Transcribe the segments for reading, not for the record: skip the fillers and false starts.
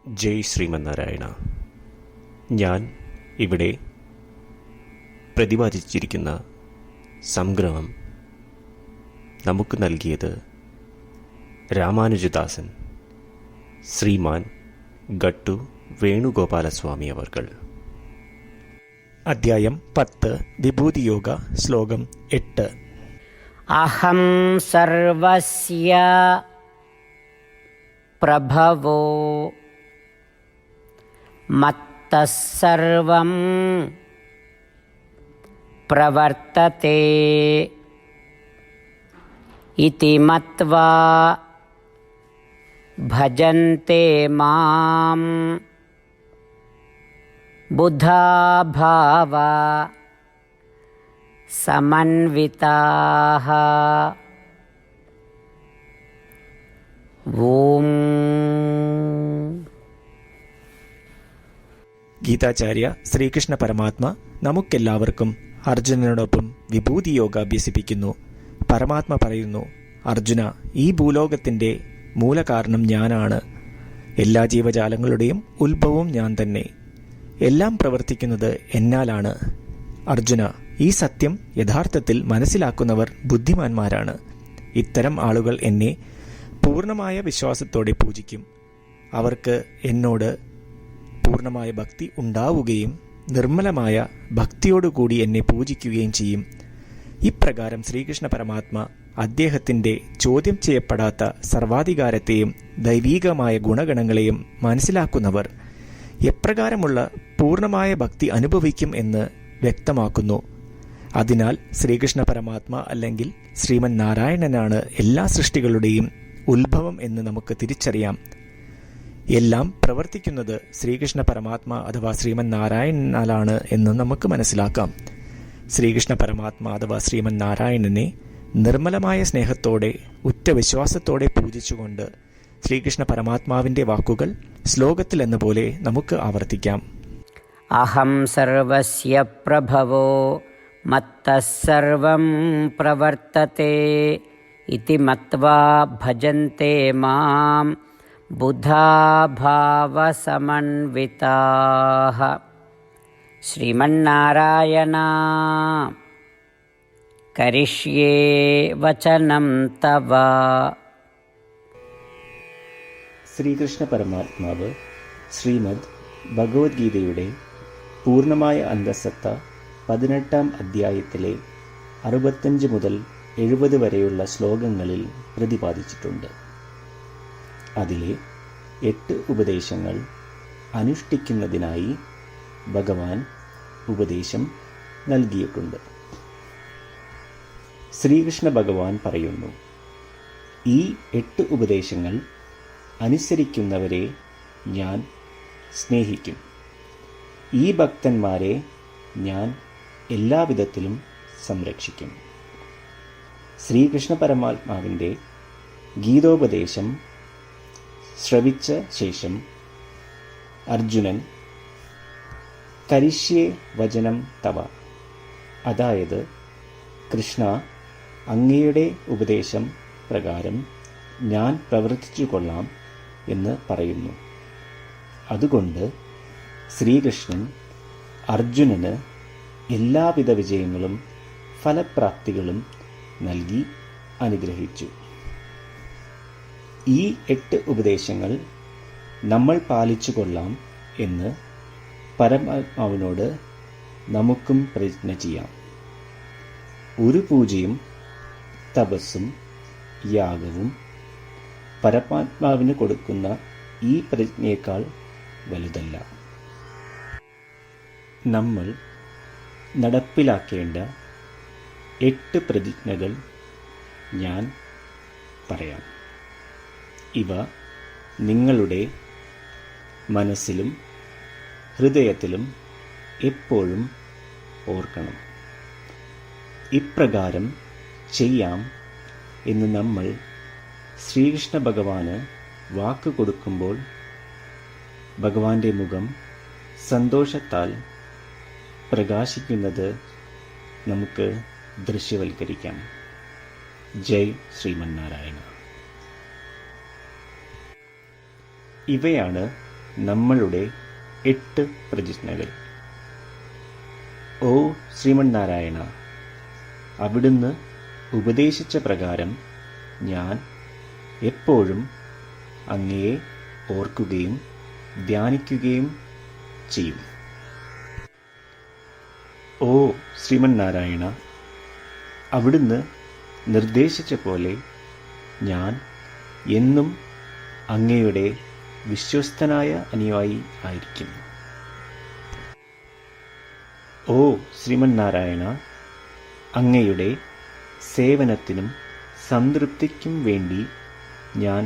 ജയ് ശ്രീമന്നാരായണ. ഞാൻ ഇവിടെ പ്രതിപാദിച്ചിരിക്കുന്ന സംഗ്രഹം നമുക്ക് നൽകിയത് രാമാനുജദാസൻ ശ്രീമാൻ ഗട്ടു വേണുഗോപാലസ്വാമി അവർകൾ. അധ്യായം 10, വിഭൂതിയോഗ, ശ്ലോകം 8. അഹം സർവസ്യ പ്രഭവോ മത്തഃ സർവം പ്രവർത്തതേ ഇതി മത്വാ ഭജന്തെ മാം ബുദ്ധാ ഭാവ സമന്വിതാഃ. ഓം. ഗീതാചാര്യ ശ്രീകൃഷ്ണ പരമാത്മ നമുക്കെല്ലാവർക്കും അർജുനനോടൊപ്പം വിഭൂതി യോഗ അഭ്യസിപ്പിക്കുന്നു. പരമാത്മ പറയുന്നു, അർജുന, ഈ ഭൂലോകത്തിൻ്റെ മൂലകാരണം ഞാനാണ്. എല്ലാ ജീവജാലങ്ങളുടെയും ഉത്ഭവവും ഞാൻ തന്നെ. എല്ലാം പ്രവർത്തിക്കുന്നത് എന്നാലാണ്. അർജുന, ഈ സത്യം യഥാർത്ഥത്തിൽ മനസ്സിലാക്കുന്നവർ ബുദ്ധിമാന്മാരാണ്. ഇത്തരം ആളുകൾ എന്നെ പൂർണ്ണമായ വിശ്വാസത്തോടെ പൂജിക്കും. അവർക്ക് എന്നോട് പൂർണ്ണമായ ഭക്തി ഉണ്ടാവുകയും നിർമ്മലമായ ഭക്തിയോടുകൂടി എന്നെ പൂജിക്കുകയും ചെയ്യും. ഇപ്രകാരം ശ്രീകൃഷ്ണ പരമാത്മ അദ്ദേഹത്തിൻ്റെ ചോദ്യം ചെയ്യപ്പെടാത്ത സർവാധികാരത്തെയും ദൈവീകമായ ഗുണഗണങ്ങളെയും മനസ്സിലാക്കുന്നവർ എപ്രകാരമുള്ള പൂർണ്ണമായ ഭക്തി അനുഭവിക്കും എന്ന് വ്യക്തമാക്കുന്നു. അതിനാൽ ശ്രീകൃഷ്ണ പരമാത്മ അല്ലെങ്കിൽ ശ്രീമൻ നാരായണനാണ് എല്ലാ സൃഷ്ടികളുടെയും ഉത്ഭവം എന്ന് നമുക്ക് തിരിച്ചറിയാം. എല്ലാം പ്രവർത്തിക്കുന്നത് ശ്രീകൃഷ്ണ പരമാത്മ അഥവാ ശ്രീമൻ നാരായണനാലാണ് എന്ന് നമുക്ക് മനസ്സിലാക്കാം. ശ്രീകൃഷ്ണ പരമാത്മ അഥവാ ശ്രീമൻ നാരായണനെ നിർമ്മലമായ സ്നേഹത്തോടെ ഉറ്റ വിശ്വാസത്തോടെ പൂജിച്ചുകൊണ്ട് ശ്രീകൃഷ്ണ പരമാത്മാവിൻ്റെ വാക്കുകൾ ശ്ലോകത്തിൽ എന്ന പോലെ നമുക്ക് ആവർത്തിക്കാം. അഹം സർവസ്യ പ്രഭവോ മത്തഃ സർവം പ്രവർത്തതേ ഇതി മത്വാ ഭജന്തെ മാം ബുദ്ധാ ഭാവ സമന്വിതാഃ. ശ്രീമന്നാരായണ, കരിഷ്യേ വചനം തവ. ശ്രീകൃഷ്ണ പരമാത്മാവ് ശ്രീമദ് ഭഗവത്ഗീതയുടെ പൂർണ്ണമായ അന്തഃസത്ത 18-ാം അധ്യായത്തിലെ 65 മുതൽ 70 വരെയുള്ള ശ്ലോകങ്ങളിൽ പ്രതിപാദിച്ചിട്ടുണ്ട്. അതിലെ 8 ഉപദേശങ്ങൾ അനുഷ്ഠിക്കുന്നതിനായി ഭഗവാൻ ഉപദേശം നൽകിയിട്ടുണ്ട്. ശ്രീകൃഷ്ണ ഭഗവാൻ പറയുന്നു, ഈ 8 ഉപദേശങ്ങൾ അനുസരിക്കുന്നവരെ ഞാൻ സ്നേഹിക്കും. ഈ ഭക്തന്മാരെ ഞാൻ എല്ലാവിധത്തിലും സംരക്ഷിക്കും. ശ്രീകൃഷ്ണ പരമാത്മാവിൻ്റെ ഗീതോപദേശം ശ്രവിച്ച ശേഷം അർജുനൻ കരിഷ്യേ വചനം തവ, അതായത് കൃഷ്ണ, അങ്ങയുടെ ഉപദേശം പ്രകാരം ഞാൻ പ്രവർത്തിച്ചു കൊള്ളാം എന്ന് പറയുന്നു. അതുകൊണ്ട് ശ്രീകൃഷ്ണൻ അർജുനന് എല്ലാവിധ വിജയങ്ങളും ഫലപ്രാപ്തികളും നൽകി അനുഗ്രഹിച്ചു. ഈ 8 ഉപദേശങ്ങൾ നമ്മൾ പാലിച്ചു കൊള്ളാം എന്ന് പരമാത്മാവിനോട് നമുക്കും പ്രതിജ്ഞ ചെയ്യാം. ഒരു പൂജയും തപസ്സും യാഗവും പരമാത്മാവിന് കൊടുക്കുന്ന ഈ പ്രതിജ്ഞയേക്കാൾ വലുതല്ല. നമ്മൾ നടപ്പിലാക്കേണ്ട 8 പ്രതിജ്ഞകൾ ഞാൻ പറയാം. ഇവ നിങ്ങളുടെ മനസ്സിലും ഹൃദയത്തിലും എപ്പോഴും ഓർക്കണം. ഇപ്രകാരം ചെയ്യാം എന്ന് നമ്മൾ ശ്രീകൃഷ്ണ ഭഗവാന് വാക്ക് കൊടുക്കുമ്പോൾ ഭഗവാന്റെ മുഖം സന്തോഷത്താൽ പ്രകാശിക്കുന്നത് നമുക്ക് ദൃശ്യവൽക്കരിക്കാം. ജയ് ശ്രീമന്നാരായണ. ഇവയാണ് നമ്മളുടെ 8 പ്രതിജ്ഞകൾ. ഓ ശ്രീമന്നാരായണ, അവിടുന്ന് ഉപദേശിച്ച പ്രകാരം ഞാൻ എപ്പോഴും അങ്ങയെ ഓർക്കുകയും ധ്യാനിക്കുകയും ചെയ്യും. ഓ ശ്രീമന്നാരായണ, അവിടുന്ന് നിർദ്ദേശിച്ച പോലെ ഞാൻ എന്നും അങ്ങയുടെ വിശ്വസ്തനായ അനുയായി ആയിരിക്കും. ഓ ശ്രീമന്നാരായണ, അങ്ങയുടെ സേവനത്തിനും സംതൃപ്തിക്കും വേണ്ടി ഞാൻ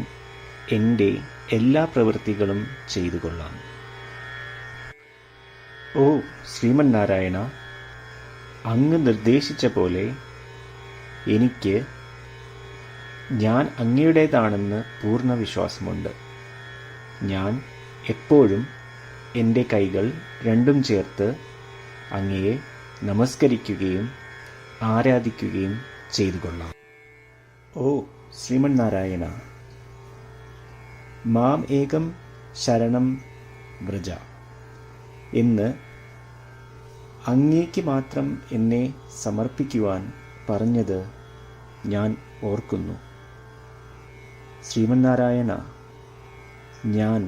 എൻ്റെ എല്ലാ പ്രവൃത്തികളും ചെയ്തു കൊള്ളാം. ഓ ശ്രീമന്നാരായണ, അങ്ങ് നിർദ്ദേശിച്ച പോലെ എനിക്ക് ഞാൻ അങ്ങയുടേതാണെന്ന് പൂർണ്ണ വിശ്വാസമുണ്ട്. ഞാൻ എപ്പോഴും എൻ്റെ കൈകൾ രണ്ടും ചേർത്ത് അങ്ങയെ നമസ്കരിക്കുകയും ആരാധിക്കുകയും ചെയ്തു കൊള്ളാം. ഓ ശ്രീമന്നാരായണ, മാം ഏകം ശരണം വ്രജ എന്ന് അങ്ങേക്ക് മാത്രം എന്നെ സമർപ്പിക്കുവാൻ പറഞ്ഞത് ഞാൻ ഓർക്കുന്നു. ശ്രീമന്നാരായണ, ഞാൻ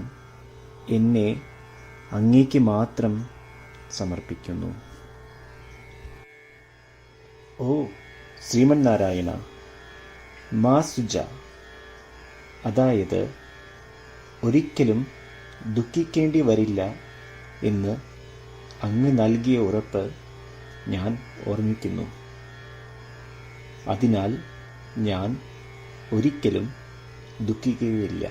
എന്നെ അങ്ങേക്ക് മാത്രം സമർപ്പിക്കുന്നു. ഓ ശ്രീമന്നാരായണ, മാ സുജ, അതായത് ഒരിക്കലും ദുഃഖിക്കേണ്ടി വരില്ല എന്ന് അങ്ങ് നൽകിയ ഉറപ്പ് ഞാൻ ഓർമ്മിക്കുന്നു. അതിനാൽ ഞാൻ ഒരിക്കലും ദുഃഖിക്കുകയില്ല.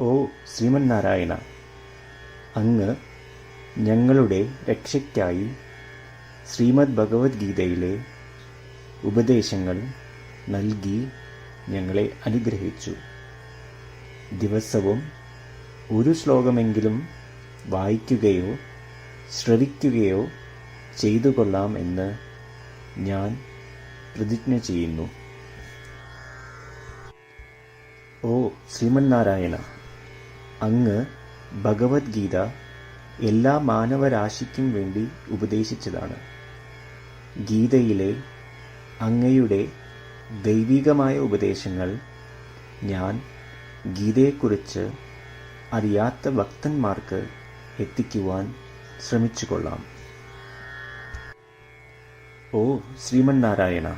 ഓ ശ്രീമന്നാരായണ, അങ്ങ് ഞങ്ങളുടെ രക്ഷയ്ക്കായി ശ്രീമദ് ഭഗവത്ഗീതയിലെ ഉപദേശങ്ങൾ നൽകി ഞങ്ങളെ അനുഗ്രഹിച്ചു. ദിവസവും ഒരു ശ്ലോകമെങ്കിലും വായിക്കുകയോ ശ്രവിക്കുകയോ ചെയ്തു കൊള്ളാം എന്ന് ഞാൻ പ്രതിജ്ഞ ചെയ്യുന്നു. ഓ ശ്രീമന്നാരായണ, അങ്ങ് ഭഗവത്ഗീത എല്ലാ മാനവരാശിക്കും വേണ്ടി ഉപദേശിച്ചതാണ്. ഗീതയിലെ അങ്ങയുടെ ദൈവികമായ ഉപദേശങ്ങൾ ഞാൻ ഗീതയെക്കുറിച്ച് അറിയാത്ത ഭക്തന്മാർക്ക് എത്തിക്കുവാൻ ശ്രമിച്ചുകൊള്ളാം. ഓ ശ്രീമന്നാരായണ,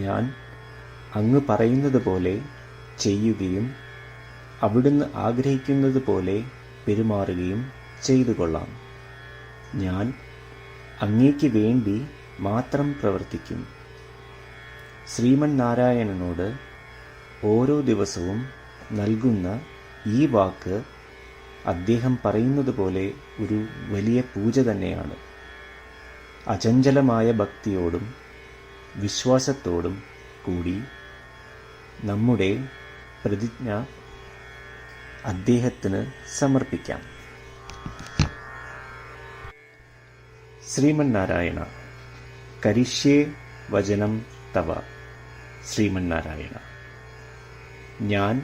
ഞാൻ അങ്ങ് പറയുന്നത് പോലെ ചെയ്യുകയും അവിടുന്ന് ആഗ്രഹിക്കുന്നത് പോലെ പെരുമാറുകയും ചെയ്തു കൊള്ളാം. ഞാൻ അങ്ങേക്ക് വേണ്ടി മാത്രം പ്രവർത്തിക്കും. ശ്രീമന്നാരായണനോട് ഓരോ ദിവസവും നൽകുന്ന ഈ വാക്ക് അദ്ദേഹം പറയുന്നത് പോലെ ഒരു വലിയ പൂജ തന്നെയാണ്. അചഞ്ചലമായ ഭക്തിയോടും വിശ്വാസത്തോടും കൂടി നമ്മുടെ പ്രതിജ്ഞ അദ്ദേഹത്തിന് സമർപ്പിക്കാം. ശ്രീമന്നാരായണ, കരിഷ്യേ വചനം തവ. ശ്രീമന്നാരായണ, ഞാൻ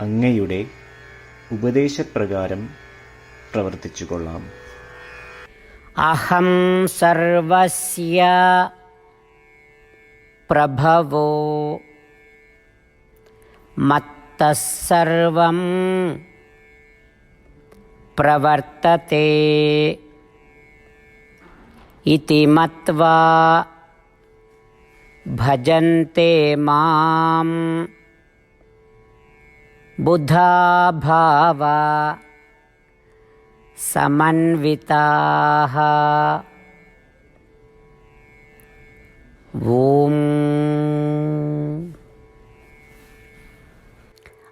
അങ്ങയുടെ ഉപദേശപ്രകാരം പ്രവർത്തിച്ചുകൊള്ളാം. അഹം സർവസ്യ പ്രഭവോ മത്തഃ സർവം പ്രവർത്തത്തെ ഇതി മത്വാ ഭജന്തെ മാം ബുദ്ധാ ഭാവ സമന്വിതാഃ. ഓം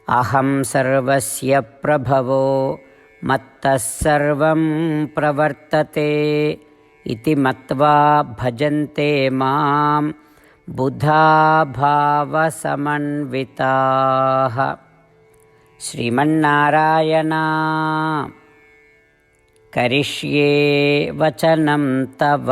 അഹം സർവസ്യ പ്രഭവോ മത്തഃ സർവം പ്രവർത്തത്തെ ഇതി മത്വാ ഭജന്തെ മാം ബുദ്ധാ ഭാവ സമന്വിതാഃ. ശ്രീമന്നാരായണ, കരിഷ്യേ വചനം തവ.